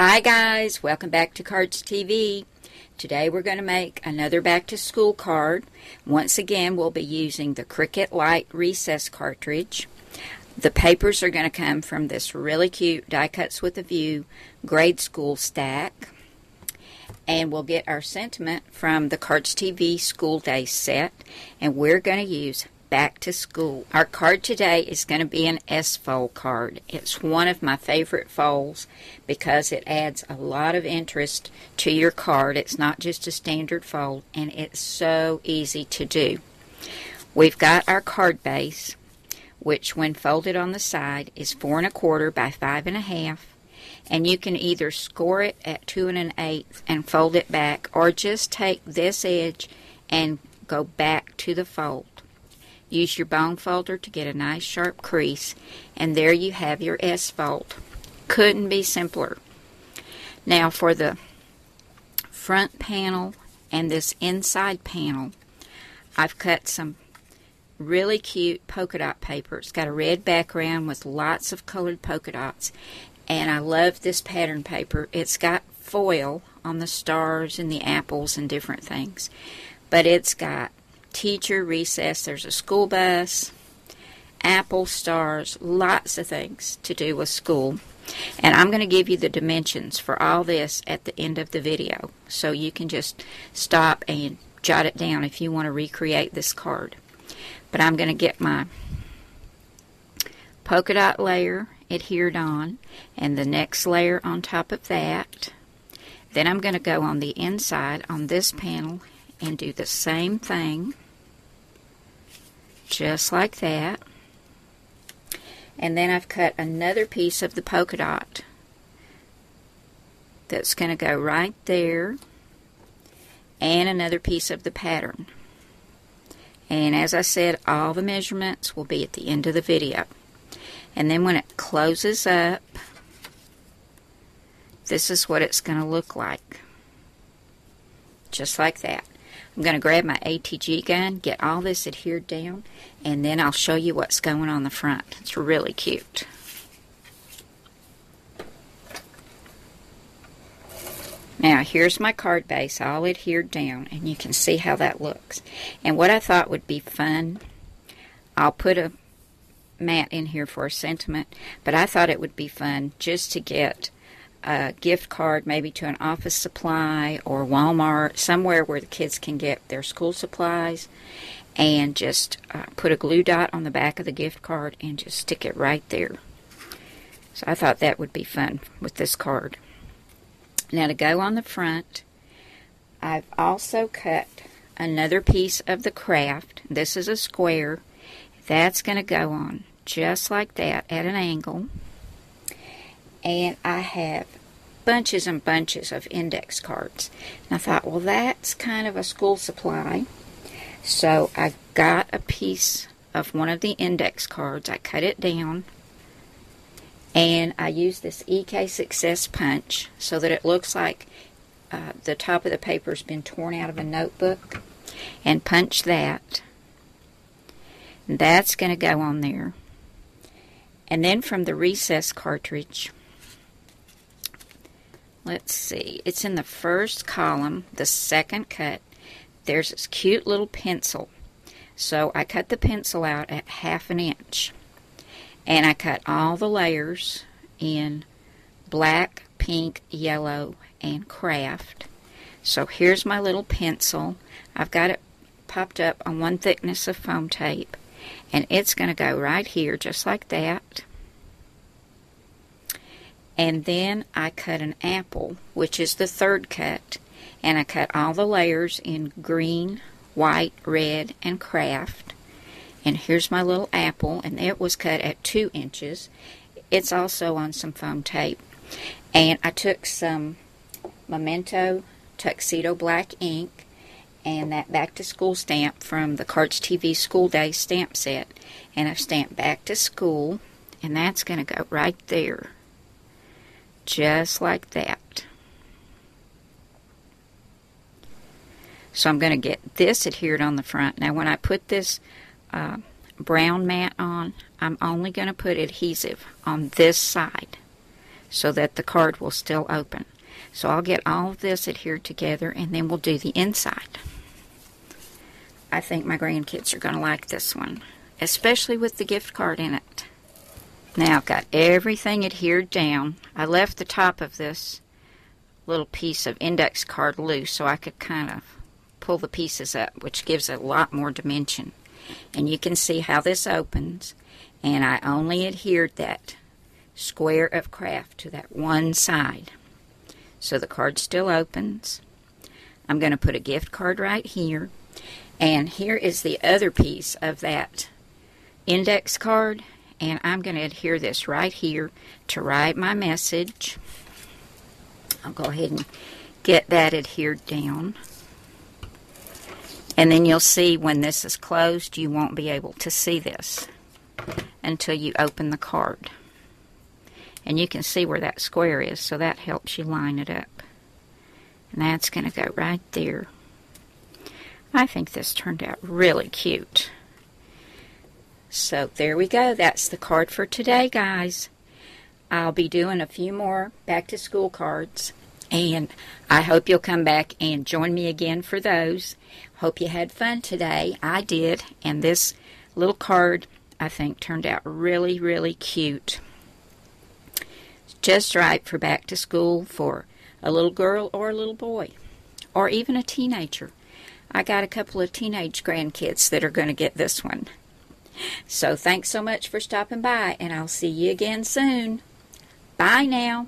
Hi guys, welcome back to Cardz TV. Today we're going to make another back to school card. Once again we'll be using the Cricut Light Recess cartridge. The papers are going to come from this really cute Die Cuts with a View grade school stack. And we'll get our sentiment from the Cardz TV School Day set. And we're going to use back to school. Our card today is going to be an S-fold card. It's one of my favorite folds because it adds a lot of interest to your card. It's not just a standard fold, and it's so easy to do. We've got our card base, which when folded on the side is 4 1/4 by 5 1/2, and you can either score it at 2 1/8 and fold it back, or just take this edge and go back to the fold. Use your bone folder to get a nice sharp crease, and there you have your S fold. Couldn't be simpler. Now for the front panel and this inside panel, I've cut some really cute polka dot paper. It's got a red background with lots of colored polka dots, and I love this pattern paper. It's got foil on the stars and the apples and different things, but it's got teacher, recess, there's a school bus, apple, stars, lots of things to do with school. And I'm going to give you the dimensions for all this at the end of the video, so you can just stop and jot it down if you want to recreate this card. But I'm going to get my polka dot layer adhered on, and the next layer on top of that. Then I'm going to go on the inside on this panel and do the same thing, just like that. And then I've cut another piece of the polka dot that's going to go right there, and another piece of the pattern. And as I said, all the measurements will be at the end of the video. And then when it closes up, this is what it's going to look like, just like that. I'm going to grab my ATG gun, get all this adhered down, and then I'll show you what's going on the front. It's really cute. Now here's my card base all adhered down, and you can see how that looks. And what I thought would be fun, I'll put a mat in here for a sentiment, but I thought it would be fun just to get a gift card, maybe to an office supply or Walmart, somewhere where the kids can get their school supplies, and just put a glue dot on the back of the gift card and just stick it right there. So I thought that would be fun with this card. Now to go on the front, I've also cut another piece of the craft. This is a square. That's going to go on just like that at an angle. And I have bunches and bunches of index cards. And I thought, well, that's kind of a school supply. So I got a piece of one of the index cards. I cut it down, and I used this EK Success punch so that it looks like the top of the paper's been torn out of a notebook, and punch that. And that's going to go on there. And then from the recess cartridge, let's see, it's in the first column, the second cut. There's this cute little pencil. So I cut the pencil out at 1/2 inch. And I cut all the layers in black, pink, yellow, and craft. So here's my little pencil. I've got it popped up on one thickness of foam tape. And it's going to go right here, just like that. And then I cut an apple, which is the third cut, and I cut all the layers in green, white, red, and craft. And here's my little apple, and it was cut at 2 inches. It's also on some foam tape. And I took some Memento Tuxedo Black ink and that back to school stamp from the Cardz TV School Day stamp set, and I've stamped back to school, and that's going to go right there. Just like that. So I'm going to get this adhered on the front. Now when I put this brown mat on, I'm only going to put adhesive on this side. so that the card will still open. So I'll get all of this adhered together, and then we'll do the inside. I think my grandkids are going to like this one, especially with the gift card in it. Now I've got everything adhered down. I left the top of this little piece of index card loose so I could kind of pull the pieces up, which gives it a lot more dimension. And you can see how this opens, and I only adhered that square of craft to that one side. So the card still opens. I'm going to put a gift card right here, and here is the other piece of that index card, and I'm going to adhere this right here to write my message. I'll go ahead and get that adhered down. And then you'll see when this is closed, you won't be able to see this until you open the card. And you can see where that square is, so that helps you line it up. And that's going to go right there. I think this turned out really cute. So there we go. That's the card for today, guys. I'll be doing a few more back to school cards, and I hope you'll come back and join me again for those. Hope you had fun today. I did, and this little card I think turned out really, really cute. Just right for back to school for a little girl or a little boy, or even a teenager. I got a couple of teenage grandkids that are going to get this one. So thanks so much for stopping by, and I'll see you again soon. Bye now.